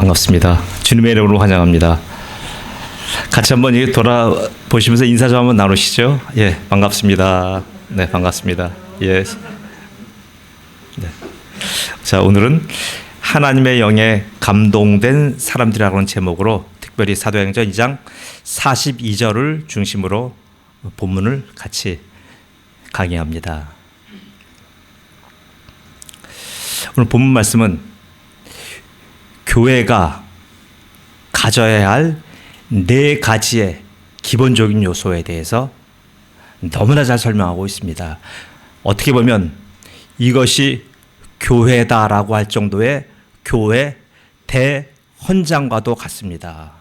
반갑습니다. 주님의 이름으로 환영합니다. 같이 한번 돌아보시면서 인사 좀 한번 나누시죠. 예, 반갑습니다. 네, 반갑습니다. 예. 네. 자, 오늘은 하나님의 영에 감동된 사람들이라는 제목으로 특별히 사도행전 2장 42절을 중심으로 본문을 같이 강의합니다. 오늘 본문 말씀은 교회가 가져야 할 네 가지의 기본적인 요소에 대해서 너무나 잘 설명하고 있습니다. 어떻게 보면 이것이 교회다라고 할 정도의 교회 대헌장과도 같습니다.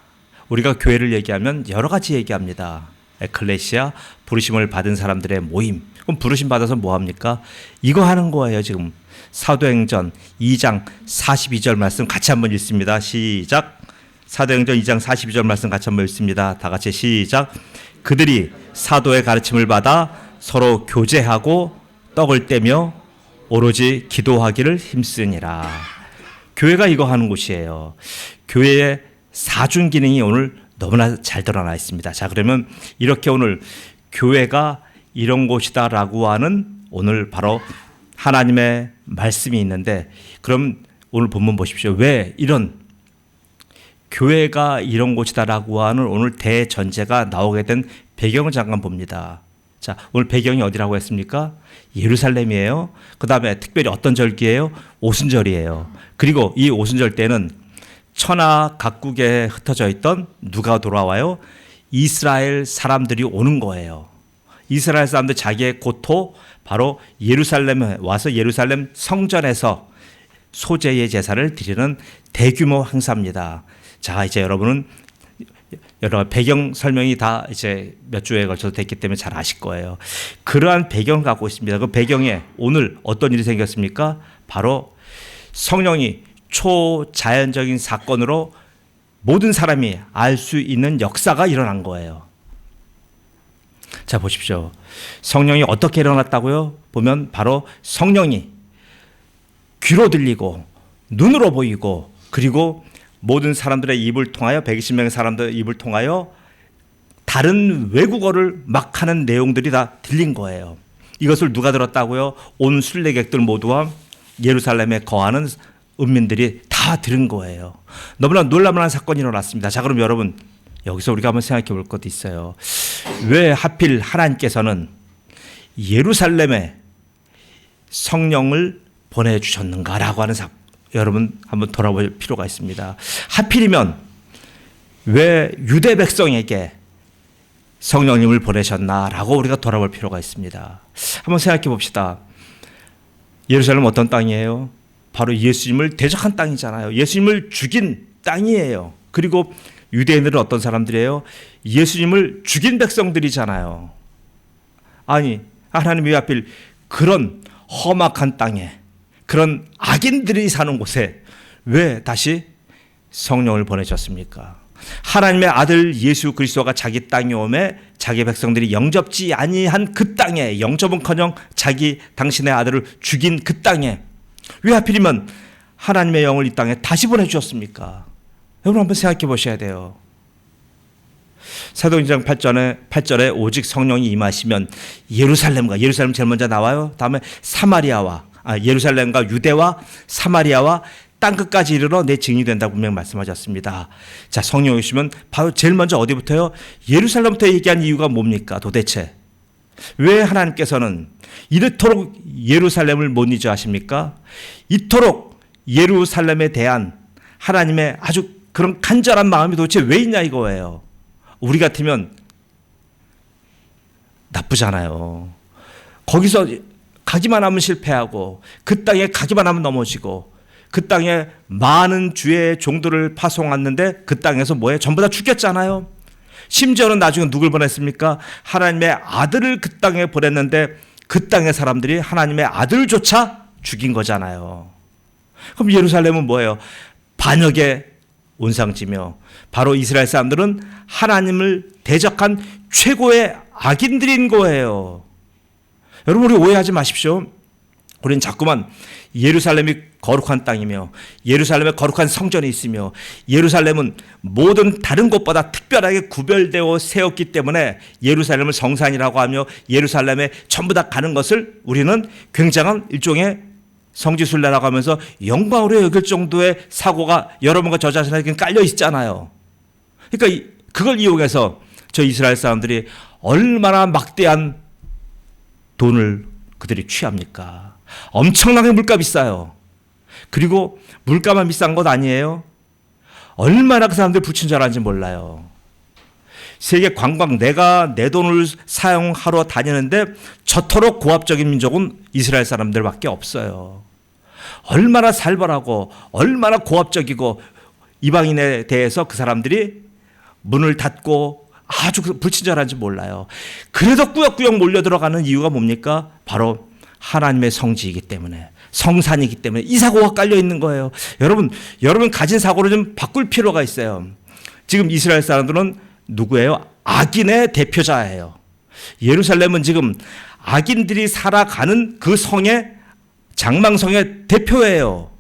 우리가 교회를 얘기하면 여러 가지 얘기합니다. 에클레시아, 부르심을 받은 사람들의 모임. 그럼 부르심 받아서 뭐 합니까? 이거 하는 거예요, 지금. 사도행전 2장 42절 말씀 같이 한번 읽습니다. 시작. 사도행전 2장 42절 말씀 같이 한번 읽습니다. 다 같이 시작. 그들이 사도의 가르침을 받아 서로 교제하고 떡을 떼며 오로지 기도하기를 힘쓰니라. 교회가 이거 하는 곳이에요. 교회의 사중 기능이 오늘 너무나 잘 드러나 있습니다. 자, 그러면 이렇게 오늘 교회가 이런 곳이다라고 하는 오늘 바로 하나님의 말씀이 있는데, 그럼 오늘 본문 보십시오. 왜 이런 교회가 이런 곳이다라고 하는 오늘 대전제가 나오게 된 배경을 잠깐 봅니다. 자, 오늘 배경이 어디라고 했습니까? 예루살렘이에요. 그 다음에 특별히 어떤 절기예요? 오순절이에요. 그리고 이 오순절 때는 천하 각국에 흩어져 있던 누가 돌아와요? 이스라엘 사람들이 오는 거예요. 이스라엘 사람들 자기의 고토 바로 예루살렘에 와서 예루살렘 성전에서 소제의 제사를 드리는 대규모 행사입니다. 자, 이제 여러분은 여러 배경 설명이 다 이제 몇 주에 걸쳐서 됐기 때문에 잘 아실 거예요. 그러한 배경을 갖고 있습니다. 그 배경에 오늘 어떤 일이 생겼습니까? 바로 성령이 초자연적인 사건으로 모든 사람이 알 수 있는 역사가 일어난 거예요. 자, 보십시오. 성령이 어떻게 일어났다고요? 보면 바로 성령이 귀로 들리고 눈으로 보이고 그리고 모든 사람들의 입을 통하여 120명의 사람들의 입을 통하여 다른 외국어를 막 하는 내용들이 다 들린 거예요. 이것을 누가 들었다고요? 온 순례객들 모두와 예루살렘에 거하는 은민들이 다 들은 거예요. 너무나 놀라운 사건이 일어났습니다. 자, 그럼 여러분 여기서 우리가 한번 생각해 볼 것도 있어요. 왜 하필 하나님께서는 예루살렘에 성령을 보내주셨는가라고 하는 여러분 한번 돌아볼 필요가 있습니다. 하필이면 왜 유대 백성에게 성령님을 보내셨나라고 우리가 돌아볼 필요가 있습니다. 한번 생각해 봅시다. 예루살렘은 어떤 땅이에요? 바로 예수님을 대적한 땅이잖아요. 예수님을 죽인 땅이에요. 그리고 유대인들은 어떤 사람들이에요? 예수님을 죽인 백성들이잖아요. 아니, 하나님이 왜 하필 그런 험악한 땅에 그런 악인들이 사는 곳에 왜 다시 성령을 보내셨습니까? 하나님의 아들 예수 그리스도가 자기 땅에 오매 자기 백성들이 영접지 아니한 그 땅에, 영접은커녕 당신의 아들을 죽인 그 땅에 왜 하필이면 하나님의 영을 이 땅에 다시 보내주셨습니까? 여러분 한번 생각해 보셔야 돼요. 사도행전 8절에 오직 성령이 임하시면 예루살렘 제일 먼저 나와요. 다음에 예루살렘과 유대와 사마리아와 땅끝까지 이르러 내 증인이 된다고 분명히 말씀하셨습니다. 자, 성령이 오시면 바로 제일 먼저 어디부터요? 예루살렘부터 얘기한 이유가 뭡니까? 도대체 왜 하나님께서는 이토록 예루살렘을 못 잊어 하십니까? 이토록 예루살렘에 대한 하나님의 아주 그런 간절한 마음이 도대체 왜 있냐 이거예요. 우리 같으면 나쁘잖아요. 거기서 가기만 하면 실패하고 그 땅에 가기만 하면 넘어지고 그 땅에 많은 주의 종들을 파송했는데 그 땅에서 뭐예요? 전부 다 죽였잖아요. 심지어는 나중에 누굴 보냈습니까? 하나님의 아들을 그 땅에 보냈는데 그 땅의 사람들이 하나님의 아들조차 죽인 거잖아요. 그럼 예루살렘은 뭐예요? 반역의 온상지며 바로 이스라엘 사람들은 하나님을 대적한 최고의 악인들인 거예요. 여러분 우리 오해하지 마십시오. 우리는 자꾸만 예루살렘이 거룩한 땅이며 예루살렘에 거룩한 성전이 있으며 예루살렘은 모든 다른 곳보다 특별하게 구별되어 세웠기 때문에 예루살렘을 성산이라고 하며 예루살렘에 전부 다 가는 것을 우리는 굉장한 일종의 성지순례라고 하면서 영광으로 여길 정도의 사고가 여러분과 저 자신에게 깔려 있잖아요. 그러니까 그걸 이용해서 저 이스라엘 사람들이 얼마나 막대한 돈을 그들이 취합니까? 엄청나게 물가 비싸요. 그리고 물가만 비싼 것 아니에요. 얼마나 그 사람들이 불친절한지 몰라요. 세계 관광, 내가 내 돈을 사용하러 다니는데 저토록 고압적인 민족은 이스라엘 사람들밖에 없어요. 얼마나 살벌하고 얼마나 고압적이고 이방인에 대해서 그 사람들이 문을 닫고 아주 불친절한지 몰라요. 그래도 꾸역꾸역 몰려들어가는 이유가 뭡니까? 바로 하나님의 성지이기 때문에, 성산이기 때문에 이 사고가 깔려 있는 거예요. 여러분 가진 사고를 좀 바꿀 필요가 있어요. 지금 이스라엘 사람들은 누구예요? 악인의 대표자예요. 예루살렘은 지금 악인들이 살아가는 그 성의 장망성의 대표예요.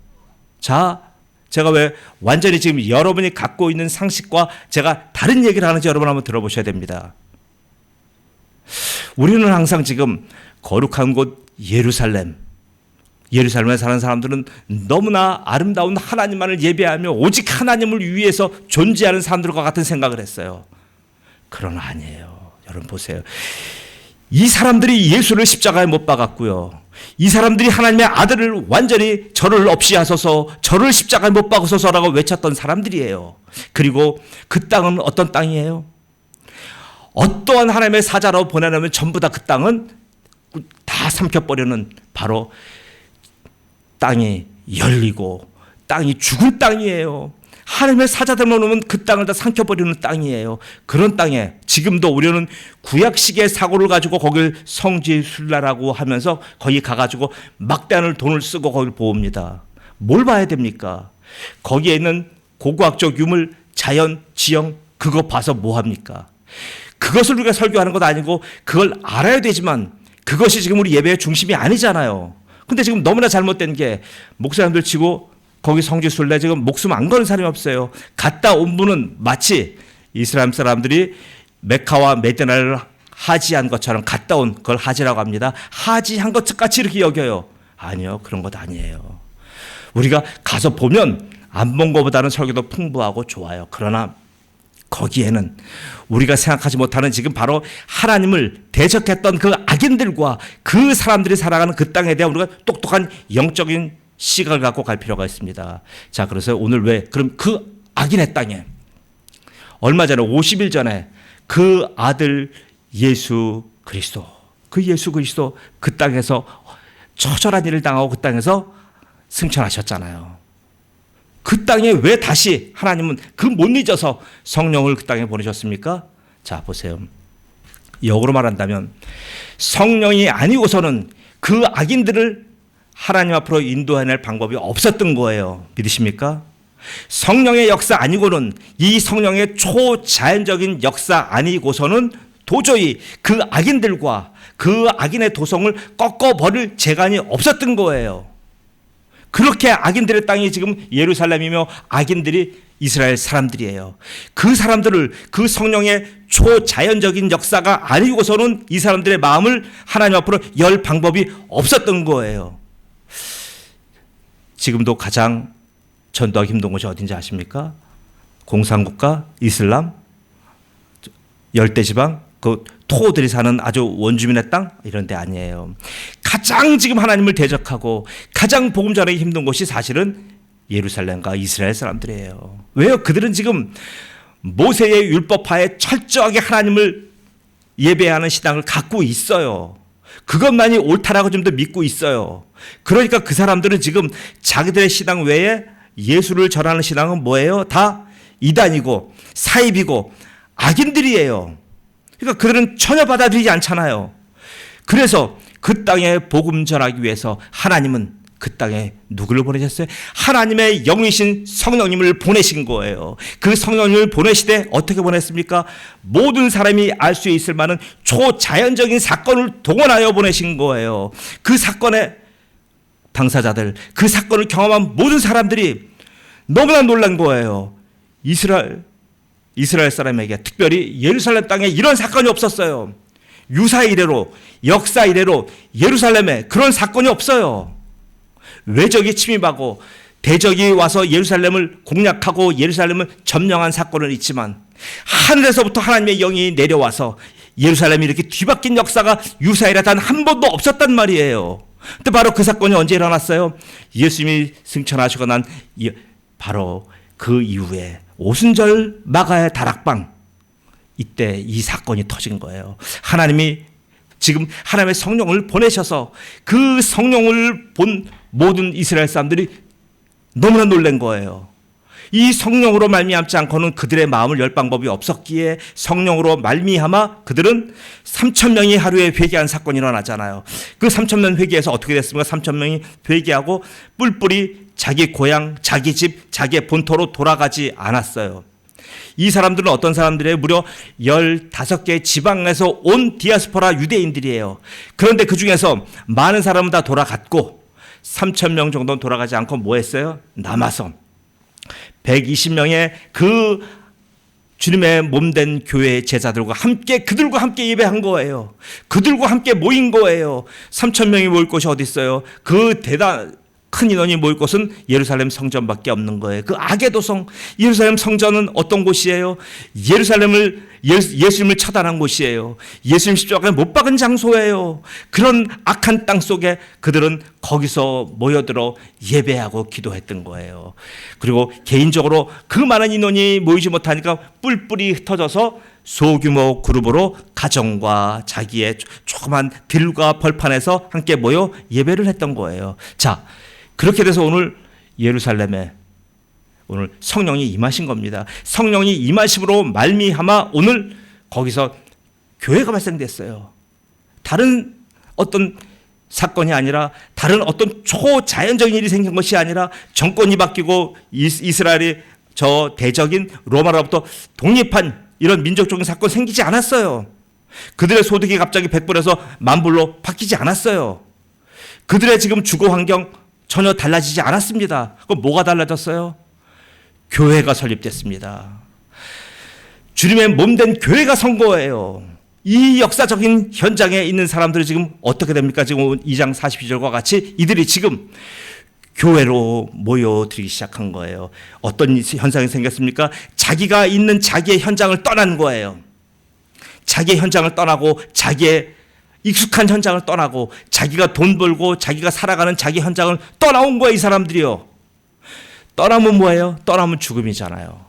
자, 제가 왜 완전히 지금 여러분이 갖고 있는 상식과 제가 다른 얘기를 하는지 여러분 한번 들어보셔야 됩니다. 우리는 항상 지금 거룩한 곳 예루살렘에 사는 사람들은 너무나 아름다운 하나님만을 예배하며 오직 하나님을 위해서 존재하는 사람들과 같은 생각을 했어요. 그러나 아니에요. 여러분 보세요. 이 사람들이 예수를 십자가에 못 박았고요. 이 사람들이 하나님의 아들을 완전히 저를 없이 하소서, 저를 십자가에 못 박으소서라고 외쳤던 사람들이에요. 그리고 그 땅은 어떤 땅이에요? 어떠한 하나님의 사자로 보내려면 전부 다 그 땅은 다 삼켜버리는 바로 땅이 열리고 땅이 죽은 땅이에요. 하나님의 사자들만 오면 그 땅을 다 삼켜버리는 땅이에요. 그런 땅에 지금도 우리는 구약식의 사고를 가지고 거길 성지순례라고 하면서 거기 가가지고 막대한 돈을 쓰고 거길 보옵니다. 뭘 봐야 됩니까? 거기에 있는 고고학적 유물, 자연, 지형 그거 봐서 뭐 합니까? 그것을 우리가 설교하는 것 아니고 그걸 알아야 되지만 그것이 지금 우리 예배의 중심이 아니잖아요. 근데 지금 너무나 잘못된 게 목사님들 치고 거기 성지순례 지금 목숨 안 거는 사람이 없어요. 갔다 온 분은 마치 이스라엘 사람들이 메카와 메디나를 하지한 것처럼 갔다 온 그걸 하지라고 합니다. 하지한 것 같이 이렇게 여겨요. 아니요, 그런 것 아니에요. 우리가 가서 보면 안 본 것보다는 설교도 풍부하고 좋아요. 그러나 거기에는 우리가 생각하지 못하는 지금 바로 하나님을 대적했던 그 악인들과 그 사람들이 살아가는 그 땅에 대한 우리가 똑똑한 영적인 시각을 갖고 갈 필요가 있습니다. 자, 그래서 오늘 그럼 그 악인의 땅에 얼마 전에 50일 전에 그 아들 예수 그리스도 그 땅에서 처절한 일을 당하고 그 땅에서 승천하셨잖아요. 그 땅에 왜 다시 하나님은 그 못 잊어서 성령을 그 땅에 보내셨습니까? 자, 보세요. 역으로 말한다면 성령이 아니고서는 그 악인들을 하나님 앞으로 인도해낼 방법이 없었던 거예요. 믿으십니까? 성령의 역사 아니고는 이 성령의 초자연적인 역사 아니고서는 도저히 그 악인들과 그 악인의 도성을 꺾어버릴 재간이 없었던 거예요. 그렇게 악인들의 땅이 지금 예루살렘이며 악인들이 이스라엘 사람들이에요. 그 사람들을 그 성령의 초자연적인 역사가 아니고서는 이 사람들의 마음을 하나님 앞으로 열 방법이 없었던 거예요. 지금도 가장 전도하기 힘든 곳이 어딘지 아십니까? 공산국가, 이슬람, 열대지방, 그 토호들이 사는 아주 원주민의 땅 이런 데 아니에요. 가장 지금 하나님을 대적하고 가장 복음 전하기 힘든 곳이 사실은 예루살렘과 이스라엘 사람들이에요. 왜요? 그들은 지금 모세의 율법하에 철저하게 하나님을 예배하는 신앙을 갖고 있어요. 그것만이 옳다라고 좀 더 믿고 있어요. 그러니까 그 사람들은 지금 자기들의 신앙 외에 예수를 전하는 신앙은 뭐예요? 다 이단이고 사입이고 악인들이에요. 그러니까 그들은 전혀 받아들이지 않잖아요. 그래서 그 땅에 복음 전하기 위해서 하나님은 그 땅에 누구를 보내셨어요? 하나님의 영이신 성령님을 보내신 거예요. 그 성령님을 보내시되 어떻게 보냈습니까? 모든 사람이 알 수 있을 만한 초자연적인 사건을 동원하여 보내신 거예요. 그 사건에 당사자들, 그 사건을 경험한 모든 사람들이 너무나 놀란 거예요. 이스라엘 사람에게, 특별히 예루살렘 땅에 이런 사건이 없었어요. 유사 이래로, 역사 이래로 예루살렘에 그런 사건이 없어요. 외적이 침입하고 대적이 와서 예루살렘을 공략하고 예루살렘을 점령한 사건은 있지만, 하늘에서부터 하나님의 영이 내려와서 예루살렘이 이렇게 뒤바뀐 역사가 유사일에 단 한 번도 없었단 말이에요. 근데 바로 그 사건이 언제 일어났어요? 예수님이 승천하시고 난 바로 그 이후에 오순절 마가의 다락방, 이때 이 사건이 터진 거예요. 하나님이 지금 하나님의 성령을 보내셔서 그 성령을 본 모든 이스라엘 사람들이 너무나 놀란 거예요. 이 성령으로 말미암지 않고는 그들의 마음을 열 방법이 없었기에 성령으로 말미암아 그들은 3,000명이 하루에 회개한 사건이 일어나잖아요. 그 3,000명 회개해서 어떻게 됐습니까? 3,000명이 회개하고 뿔뿔이 자기 고향, 자기 집, 자기의 본토로 돌아가지 않았어요. 이 사람들은 어떤 사람들이에요? 무려 15개 지방에서 온 디아스포라 유대인들이에요. 그런데 그 중에서 많은 사람은 다 돌아갔고 3,000명 정도는 돌아가지 않고 뭐 했어요? 남아서 120명의 그 주님의 몸된 교회의 제자들과 함께, 그들과 함께 예배한 거예요. 그들과 함께 모인 거예요. 3,000명이 모일 곳이 어디 있어요? 그 큰 인원이 모일 곳은 예루살렘 성전밖에 없는 거예요. 그 악의 도성 예루살렘 성전은 어떤 곳이에요? 예수님을 처단한 곳이에요. 예수님 십자가에 못 박은 장소예요. 그런 악한 땅 속에 그들은 거기서 모여들어 예배하고 기도했던 거예요. 그리고 개인적으로 그 많은 인원이 모이지 못하니까 뿔뿔이 흩어져서 소규모 그룹으로 가정과 자기의 조그만 들과 벌판에서 함께 모여 예배를 했던 거예요. 자, 그렇게 돼서 오늘 예루살렘에 오늘 성령이 임하신 겁니다. 성령이 임하심으로 말미암아 오늘 거기서 교회가 발생됐어요. 다른 어떤 사건이 아니라, 다른 어떤 초자연적인 일이 생긴 것이 아니라, 정권이 바뀌고 이스라엘이 저 대적인 로마로부터 독립한 이런 민족적인 사건 생기지 않았어요. 그들의 소득이 갑자기 100불에서 10,000불로 바뀌지 않았어요. 그들의 지금 주거 환경 전혀 달라지지 않았습니다. 그럼 뭐가 달라졌어요? 교회가 설립됐습니다. 주님의 몸된 교회가 선 거예요. 이 역사적인 현장에 있는 사람들이 지금 어떻게 됩니까? 지금 2장 42절과 같이 이들이 지금 교회로 모여들기 시작한 거예요. 어떤 현상이 생겼습니까? 자기가 있는 자기의 현장을 떠난 거예요. 자기의 현장을 떠나고, 자기의 익숙한 현장을 떠나고, 자기가 돈 벌고 자기가 살아가는 자기 현장을 떠나온 거예요. 이 사람들이요. 떠나면 뭐예요? 떠나면 죽음이잖아요.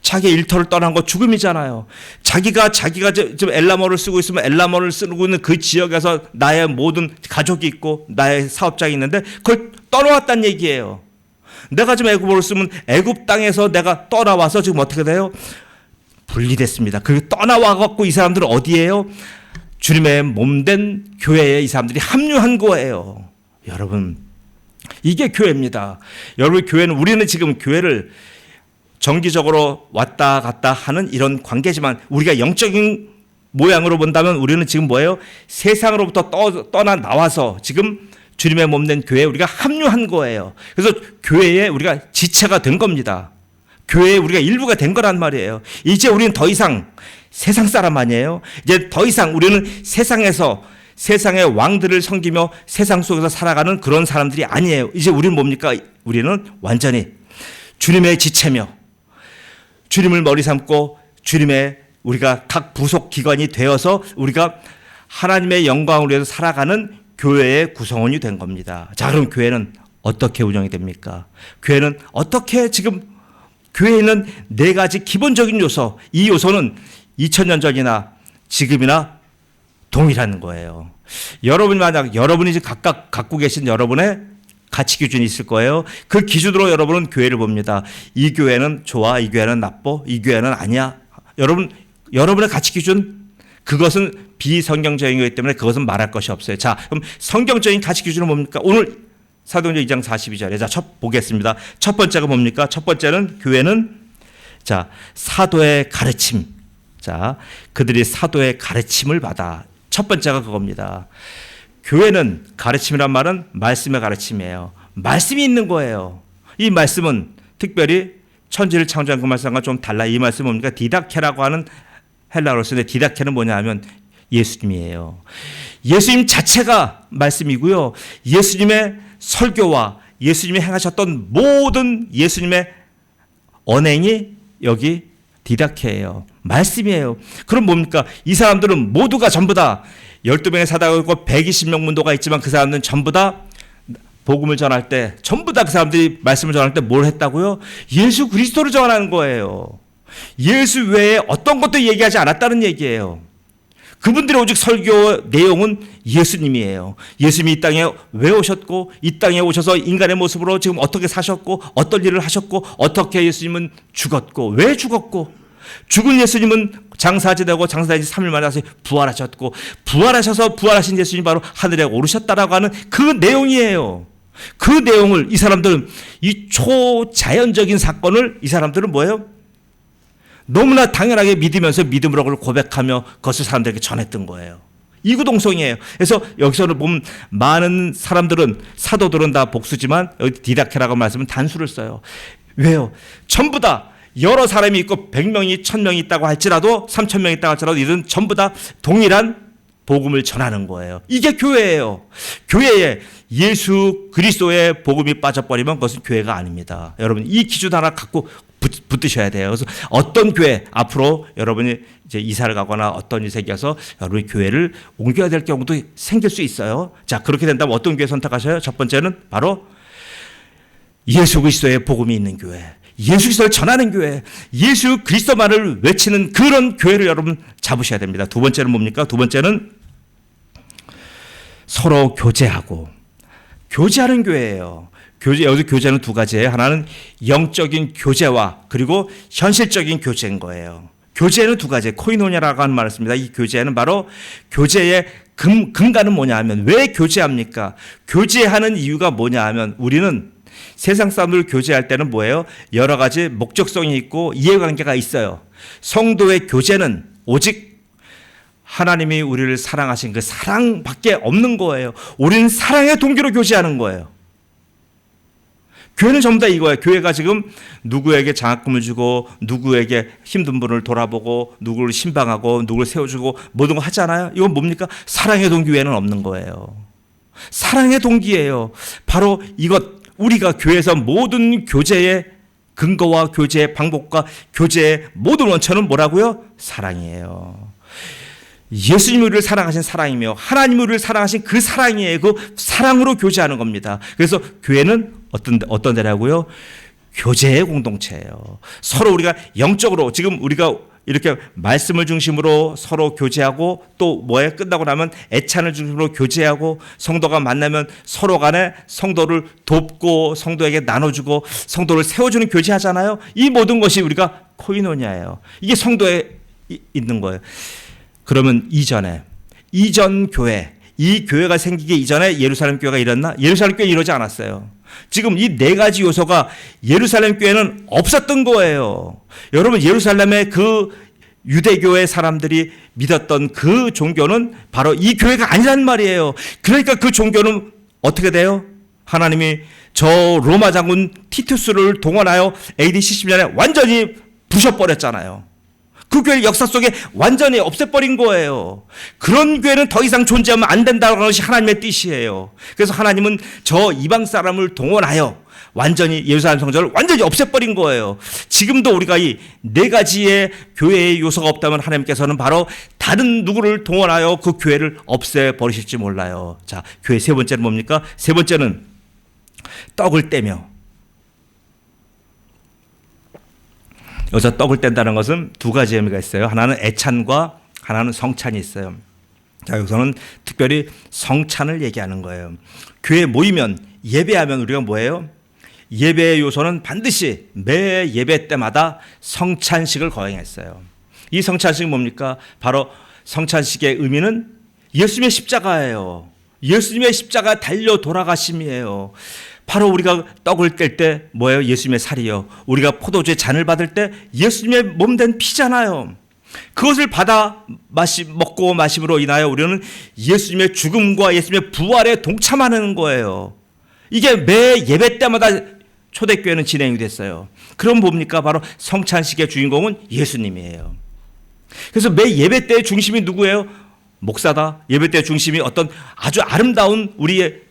자기의 일터를 떠난 거 죽음이잖아요. 자기가 지금 엘라모를 쓰고 있으면 엘라모를 쓰고 있는 그 지역에서 나의 모든 가족이 있고 나의 사업장이 있는데 그걸 떠나왔다는 얘기예요. 내가 지금 애굽어를 쓰면 애굽 땅에서 내가 떠나와서 지금 어떻게 돼요? 분리됐습니다. 그 떠나와 갖고 이 사람들은 어디예요? 주님의 몸된 교회에 이 사람들이 합류한 거예요. 여러분, 이게 교회입니다. 여러분, 교회는, 우리는 지금 교회를 정기적으로 왔다 갔다 하는 이런 관계지만, 우리가 영적인 모양으로 본다면 우리는 지금 뭐예요? 세상으로부터 떠나 나와서 지금 주님의 몸된 교회에 우리가 합류한 거예요. 그래서 교회에 우리가 지체가 된 겁니다. 교회에 우리가 일부가 된 거란 말이에요. 이제 우리는 더 이상 세상 사람 아니에요. 이제 더 이상 우리는 세상에서 세상의 왕들을 섬기며 세상 속에서 살아가는 그런 사람들이 아니에요. 이제 우리는 뭡니까? 우리는 완전히 주님의 지체며 주님을 머리 삼고 주님의 우리가 각 부속 기관이 되어서 우리가 하나님의 영광을 위해서 살아가는 교회의 구성원이 된 겁니다. 자, 그럼 교회는 어떻게 운영이 됩니까? 교회는 어떻게, 지금 교회에는 4가지 기본적인 요소, 이 요소는 2000년 전이나 지금이나 동일한 거예요. 여러분이 만약 여러분이 각각 갖고 계신 여러분의 가치 기준이 있을 거예요. 그 기준으로 여러분은 교회를 봅니다. 이 교회는 좋아, 이 교회는 나빠, 이 교회는 아니야. 여러분의 가치 기준, 그것은 비성경적인 거기 때문에 그것은 말할 것이 없어요. 자, 그럼 성경적인 가치 기준은 뭡니까? 오늘 사도행전 2장 42절에 자, 보겠습니다. 첫 번째가 뭡니까? 첫 번째는 교회는 자, 사도의 가르침. 자, 그들이 사도의 가르침을 받아. 첫 번째가 그겁니다. 교회는 가르침이란 말은 말씀의 가르침이에요. 말씀이 있는 거예요. 이 말씀은 특별히 천지를 창조한 그 말씀과 좀 달라. 이 말씀은 뭡니까? 디다케라고 하는 헬라어로 쓰는데 디다케는 뭐냐 하면 예수님이에요. 예수님 자체가 말씀이고요. 예수님의 설교와 예수님이 행하셨던 모든 예수님의 언행이 여기 디다케예요. 말씀이에요. 그럼 뭡니까? 이 사람들은 모두가 전부 다 12명의 사도가 있고 120명 문도가 있지만 그 사람들은 전부 다 복음을 전할 때 전부 다 그 사람들이 말씀을 전할 때 뭘 했다고요? 예수 그리스도를 전하는 거예요. 예수 외에 어떤 것도 얘기하지 않았다는 얘기예요. 그분들의 오직 설교 내용은 예수님이에요. 예수님이 이 땅에 왜 오셨고 이 땅에 오셔서 인간의 모습으로 지금 어떻게 사셨고 어떤 일을 하셨고 어떻게 예수님은 죽었고 왜 죽었고 죽은 예수님은 장사지되고 장사지 3일 만에 다시 부활하셨고 부활하셔서 부활하신 예수님이 바로 하늘에 오르셨다라고 하는 그 내용이에요. 그 내용을 이 사람들은 이 초자연적인 사건을 이 사람들은 뭐예요? 너무나 당연하게 믿으면서 믿음으로 그걸 고백하며 그것을 사람들에게 전했던 거예요. 이구동성이에요. 그래서 여기서는 보면 많은 사람들은 사도들은 다 복수지만 여기 디다케라고 말씀은 단수를 써요. 왜요? 전부 다 여러 사람이 있고 100명이 1000명이 있다고 할지라도 3000명이 있다고 할지라도 이들은 전부 다 동일한 복음을 전하는 거예요. 이게 교회예요. 교회에 예수 그리스도의 복음이 빠져버리면 그것은 교회가 아닙니다. 여러분 이 기준 하나 갖고 붙드셔야 돼요. 그래서 어떤 교회 앞으로 여러분이 이제 이사를 가거나 어떤 일이 생겨서 여러분이 교회를 옮겨야 될 경우도 생길 수 있어요. 자 그렇게 된다면 어떤 교회 선택하셔요? 첫 번째는 바로 예수 그리스도의 복음이 있는 교회. 예수 그리스도를 전하는 교회, 예수 그리스도만을 외치는 그런 교회를 여러분 잡으셔야 됩니다. 두 번째는 뭡니까? 두 번째는 서로 교제하고 교제하는 교회예요. 여기서 교제는 두 가지예요. 하나는 영적인 교제와 그리고 현실적인 교제인 거예요. 교제는 두 가지, 코이노니아라고 하는 말을 씁니다. 이 교제는 바로 교제의 근간은 뭐냐 하면 왜 교제합니까? 교제하는 이유가 뭐냐 하면 우리는 세상 사람들을 교제할 때는 뭐예요? 여러 가지 목적성이 있고 이해관계가 있어요. 성도의 교제는 오직 하나님이 우리를 사랑하신 그 사랑밖에 없는 거예요. 우리는 사랑의 동기로 교제하는 거예요. 교회는 전부 다 이거예요. 교회가 지금 누구에게 장학금을 주고 누구에게 힘든 분을 돌아보고 누구를 신방하고 누구를 세워주고 모든 거 하잖아요. 이건 뭡니까? 사랑의 동기 외에는 없는 거예요. 사랑의 동기예요. 바로 이것 우리가 교회에서 모든 교제의 근거와 교제의 방법과 교제의 모든 원천은 뭐라고요? 사랑이에요. 예수님이 우리를 사랑하신 사랑이며 하나님이 우리를 사랑하신 그 사랑이에요. 그 사랑으로 교제하는 겁니다. 그래서 교회는 어떤 데라고요? 교제의 공동체예요. 서로 우리가 영적으로 지금 우리가 이렇게 말씀을 중심으로 서로 교제하고 또 뭐에 끝나고 나면 애찬을 중심으로 교제하고 성도가 만나면 서로 간에 성도를 돕고 성도에게 나눠주고 성도를 세워주는 교제하잖아요. 이 모든 것이 우리가 코이노니아예요. 이게 성도에 있는 거예요. 그러면 이전 교회, 이 교회가 생기기 이전에 예루살렘 교회가 이랬나? 예루살렘 교회는 이러지 않았어요. 지금 이 네 가지 요소가 예루살렘 교회는 없었던 거예요. 여러분 예루살렘의 그 유대교의 사람들이 믿었던 그 종교는 바로 이 교회가 아니란 말이에요. 그러니까 그 종교는 어떻게 돼요? 하나님이 저 로마 장군 티투스를 동원하여 AD 70년에 완전히 부셔버렸잖아요. 그 교회를 역사 속에 완전히 없애버린 거예요. 그런 교회는 더 이상 존재하면 안 된다는 것이 하나님의 뜻이에요. 그래서 하나님은 저 이방 사람을 동원하여 완전히 예루살렘 성전을 완전히 없애버린 거예요. 지금도 우리가 이 네 가지의 교회의 요소가 없다면 하나님께서는 바로 다른 누구를 동원하여 그 교회를 없애버리실지 몰라요. 자, 교회 세 번째는 뭡니까? 세 번째는 떡을 떼며. 여기서 떡을 뗀다는 것은 두 가지 의미가 있어요. 하나는 애찬과 하나는 성찬이 있어요. 자, 여기서는 특별히 성찬을 얘기하는 거예요. 교회에 모이면 예배하면 우리가 뭐예요? 예배의 요소는 반드시 매 예배 때마다 성찬식을 거행했어요. 이 성찬식이 뭡니까? 바로 성찬식의 의미는 예수님의 십자가예요. 예수님의 십자가 달려 돌아가심이에요. 바로 우리가 떡을 뗄 때 뭐예요? 예수님의 살이요. 우리가 포도주의 잔을 받을 때 예수님의 몸된 피잖아요. 그것을 받아 먹고 마심으로 인하여 우리는 예수님의 죽음과 예수님의 부활에 동참하는 거예요. 이게 매 예배 때마다 초대교회는 진행이 됐어요. 그럼 뭡니까? 바로 성찬식의 주인공은 예수님이에요. 그래서 매 예배 때의 중심이 누구예요? 목사다. 예배 때의 중심이 어떤 아주 아름다운 우리의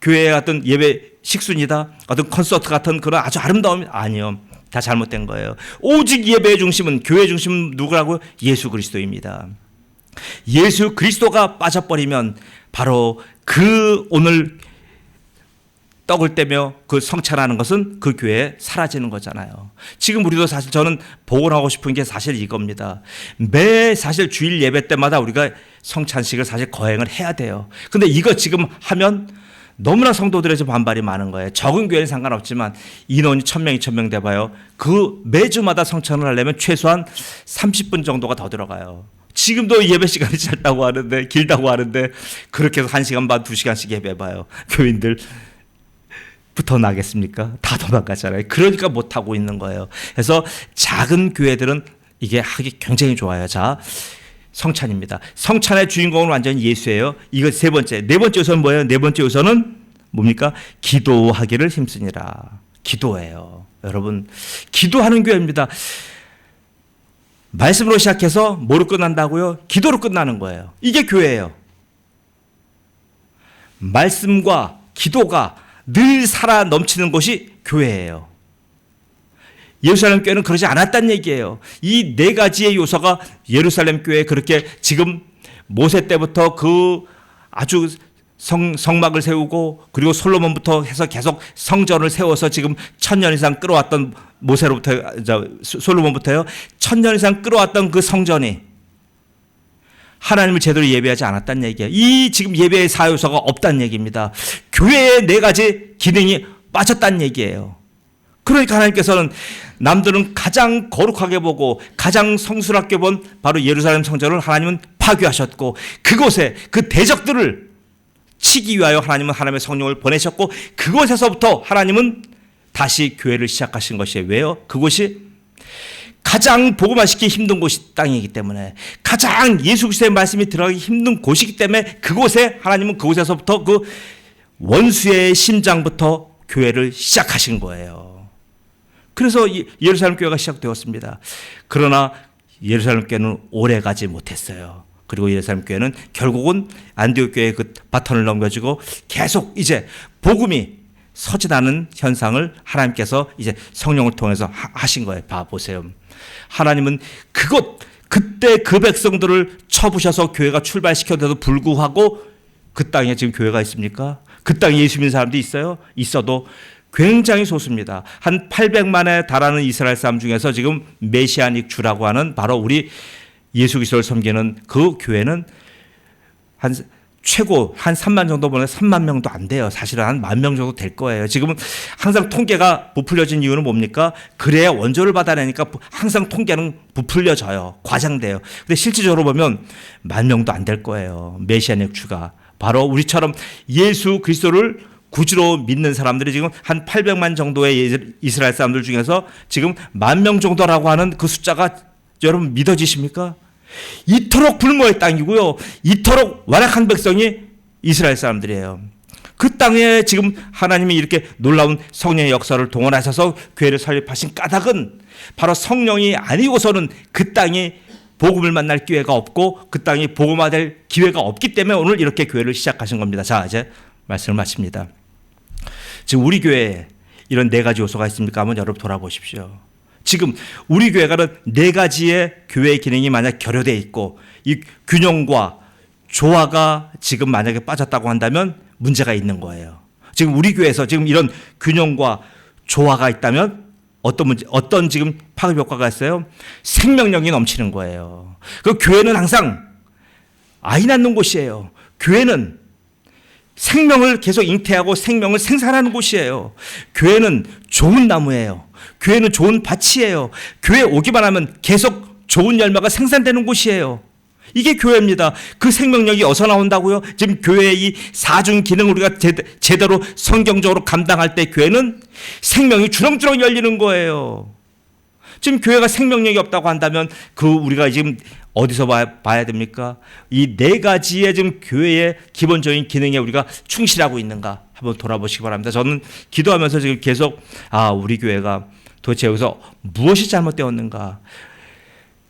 교회의 어떤 예배 식순이다. 어떤 콘서트 같은 그런 아주 아름다움 아니요. 다 잘못된 거예요. 오직 예배의 중심은 교회의 중심은 누구라고요? 예수 그리스도입니다. 예수 그리스도가 빠져버리면 바로 그 오늘 떡을 떼며 그 성찬하는 것은 그 교회에 사라지는 거잖아요. 지금 우리도 사실 저는 복원하고 싶은 게 사실 이겁니다. 매 사실 주일 예배 때마다 우리가 성찬식을 사실 거행을 해야 돼요. 근데 이거 지금 하면 너무나 성도들에서 반발이 많은 거예요. 적은 교회는 상관없지만 인원이 1000명, 2000명 돼봐요. 그 매주마다 성찬을 하려면 최소한 30분 정도가 더 들어가요. 지금도 예배 시간이 짧다고 하는데 길다고 하는데 그렇게 해서 1시간 반, 2시간씩 예배해봐요. 교인들 부터 나겠습니까? 다 도망가잖아요. 그러니까 못하고 있는 거예요. 그래서 작은 교회들은 이게 하기 굉장히 좋아요. 자, 성찬입니다. 성찬의 주인공은 완전히 예수예요. 이거 세 번째. 네 번째 요소는 뭐예요? 네 번째 요소는 뭡니까? 기도하기를 힘쓰니라. 기도예요. 여러분, 기도하는 교회입니다. 말씀으로 시작해서 뭐로 끝난다고요? 기도로 끝나는 거예요. 이게 교회예요. 말씀과 기도가 늘 살아 넘치는 곳이 교회예요. 예루살렘 교회는 그러지 않았다는 얘기예요. 이 네 가지의 요소가 예루살렘 교회에 그렇게 지금 모세 때부터 그 아주 성막을 세우고 그리고 솔로몬부터 해서 계속 성전을 세워서 지금 1000년 이상 끌어왔던 모세로부터 솔로몬부터요. 1000년 이상 끌어왔던 그 성전이 하나님을 제대로 예배하지 않았다는 얘기예요. 이 지금 예배의 4요소가 없다는 얘기입니다. 교회의 네 가지 기능이 빠졌다는 얘기예요. 그러니까 하나님께서는 남들은 가장 거룩하게 보고 가장 성스럽게 본 바로 예루살렘 성전을 하나님은 파괴하셨고 그곳에 그 대적들을 치기 위하여 하나님은 하나님의 성령을 보내셨고 그곳에서부터 하나님은 다시 교회를 시작하신 것이에요. 왜요? 그곳이 가장 복음화 시키기 힘든 곳이 땅이기 때문에 가장 예수 그리스도의 말씀이 들어가기 힘든 곳이기 때문에 그곳에 하나님은 그곳에서부터 그 원수의 심장부터 교회를 시작하신 거예요. 그래서 예루살렘 교회가 시작되었습니다. 그러나 예루살렘 교회는 오래 가지 못했어요. 그리고 예루살렘 교회는 결국은 안디옥 교회의 그 바톤을 넘겨주고 계속 이제 복음이 서진하는 현상을 하나님께서 이제 성령을 통해서 하신 거예요. 봐보세요. 하나님은 그때 그 백성들을 쳐부셔서 교회가 출발시켜도 불구하고 그 땅에 지금 교회가 있습니까? 그 땅에 예수 믿는 사람도 있어요? 있어도 굉장히 소수입니다. 한 800만에 달하는 이스라엘 사람 중에서 지금 메시아닉 주라고 하는 바로 우리 예수 그리스도를 섬기는 그 교회는 한 최고 한 3만 정도 보면 3만 명도 안 돼요. 사실은 한 10,000명 정도 될 거예요. 지금은 항상 통계가 부풀려진 이유는 뭡니까? 그래야 원조를 받아내니까 항상 통계는 부풀려져요. 과장돼요. 근데 실질적으로 보면 10,000명도 안 될 거예요. 메시아닉 주가. 바로 우리처럼 예수 그리스도를 구주로 믿는 사람들이 지금 한 800만 정도의 이스라엘 사람들 중에서 지금 10,000명 정도라고 하는 그 숫자가 여러분 믿어지십니까? 이토록 불모의 땅이고요. 이토록 완악한 백성이 이스라엘 사람들이에요. 그 땅에 지금 하나님이 이렇게 놀라운 성령의 역사를 동원하셔서 교회를 설립하신 까닭은 바로 성령이 아니고서는 그 땅이 복음을 만날 기회가 없고 그 땅이 복음화될 기회가 없기 때문에 오늘 이렇게 교회를 시작하신 겁니다. 자, 이제 말씀을 마칩니다. 지금 우리 교회에 이런 네 가지 요소가 있습니까? 한번 여러분 돌아보십시오. 지금 우리 교회가 네 가지의 교회의 기능이 만약 결여되어 있고 이 균형과 조화가 지금 만약에 빠졌다고 한다면 문제가 있는 거예요. 지금 우리 교회에서 지금 이런 균형과 조화가 있다면 어떤 지금 파급 효과가 있어요? 생명력이 넘치는 거예요. 그 교회는 항상 아이 낳는 곳이에요. 교회는 생명을 계속 잉태하고 생명을 생산하는 곳이에요. 교회는 좋은 나무예요. 교회는 좋은 밭이에요. 교회 오기만 하면 계속 좋은 열매가 생산되는 곳이에요. 이게 교회입니다. 그 생명력이 어디서 나온다고요? 지금 교회의 이 사중 기능을 우리가 제대로 성경적으로 감당할 때 교회는 생명이 주렁주렁 열리는 거예요. 지금 교회가 생명력이 없다고 한다면 우리가 지금 어디서 봐야 됩니까? 이 네 가지의 지금 교회의 기본적인 기능에 우리가 충실하고 있는가 한번 돌아보시기 바랍니다. 저는 기도하면서 지금 계속 우리 교회가 도대체 여기서 무엇이 잘못되었는가?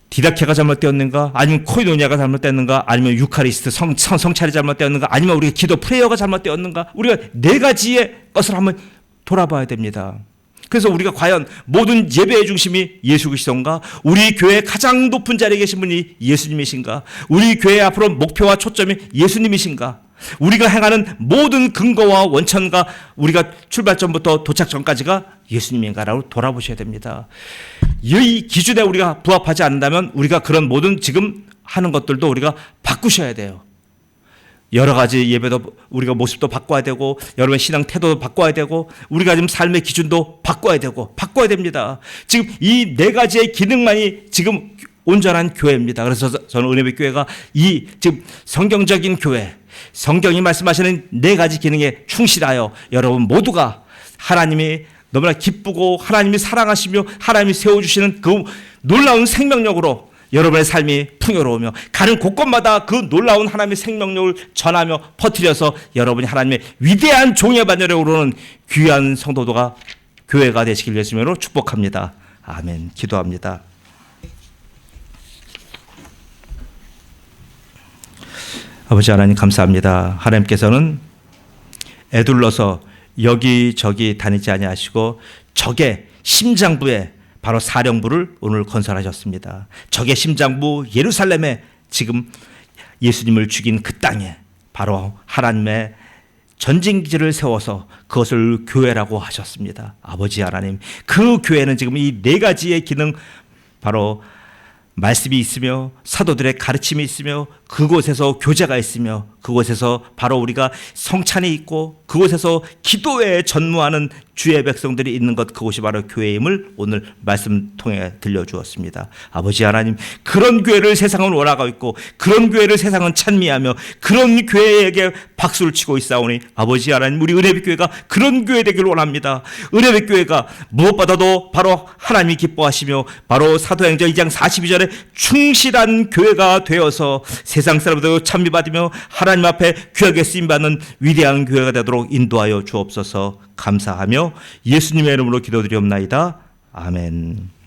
디다케가 잘못되었는가? 아니면 코이노니아가 잘못되었는가? 아니면 유카리스트 성찰이 잘못되었는가? 아니면 우리가 기도 프레이어가 잘못되었는가? 우리가 네 가지의 것을 한번 돌아봐야 됩니다. 그래서 우리가 과연 모든 예배의 중심이 예수 그리스도인가? 우리 교회의 가장 높은 자리에 계신 분이 예수님이신가? 우리 교회의 앞으로 목표와 초점이 예수님이신가? 우리가 행하는 모든 근거와 원천과 우리가 출발점부터 도착점까지가 예수님인가라고 돌아보셔야 됩니다. 이 기준에 우리가 부합하지 않는다면 우리가 그런 모든 지금 하는 것들도 우리가 바꾸셔야 돼요. 여러 가지 예배도 우리가 모습도 바꿔야 되고 여러분의 신앙 태도도 바꿔야 되고 우리가 지금 삶의 기준도 바꿔야 되고 바꿔야 됩니다. 지금 이 네 가지의 기능만이 지금 온전한 교회입니다. 그래서 저는 은혜의 교회가 이 지금 성경적인 교회, 성경이 말씀하시는 네 가지 기능에 충실하여 여러분 모두가 하나님이 너무나 기쁘고 하나님이 사랑하시며 하나님이 세워주시는 그 놀라운 생명력으로 여러분의 삶이 풍요로우며 가는 곳곳마다 그 놀라운 하나님의 생명력을 전하며 퍼뜨려서 여러분이 하나님의 위대한 종의 반열에 오르는 귀한 성도도가 교회가 되시길 예수님으로 축복합니다. 아멘. 기도합니다. 아버지 하나님 감사합니다. 하나님께서는 애둘러서 여기저기 다니지 아니하시고 적의 심장부에 바로 사령부를 오늘 건설하셨습니다. 적의 심장부 예루살렘에 지금 예수님을 죽인 그 땅에 바로 하나님의 전쟁기지를 세워서 그것을 교회라고 하셨습니다. 아버지 하나님, 그 교회는 지금 이 네 가지의 기능, 바로 말씀이 있으며 사도들의 가르침이 있으며 그곳에서 교제가 있으며 그곳에서 바로 우리가 성찬이 있고 그곳에서 기도에 전무하는 주의 백성들이 있는 것, 그곳이 바로 교회임을 오늘 말씀 통해 들려주었습니다. 아버지 하나님, 그런 교회를 세상은 원하고 있고 그런 교회를 세상은 찬미하며 그런 교회에게 박수를 치고 있사오니 아버지 하나님, 우리 은혜빛 교회가 그런 교회 되길 원합니다. 은혜빛 교회가 무엇보다도 바로 하나님이 기뻐하시며 바로 사도행전 2장 42절에 충실한 교회가 되어서 세상 사람들도 찬미받으며 하나님 앞에 귀하게 쓰임받는 위대한 교회가 되도록 인도하여 주옵소서. 감사하며 예수님의 이름으로 기도드리옵나이다. 아멘.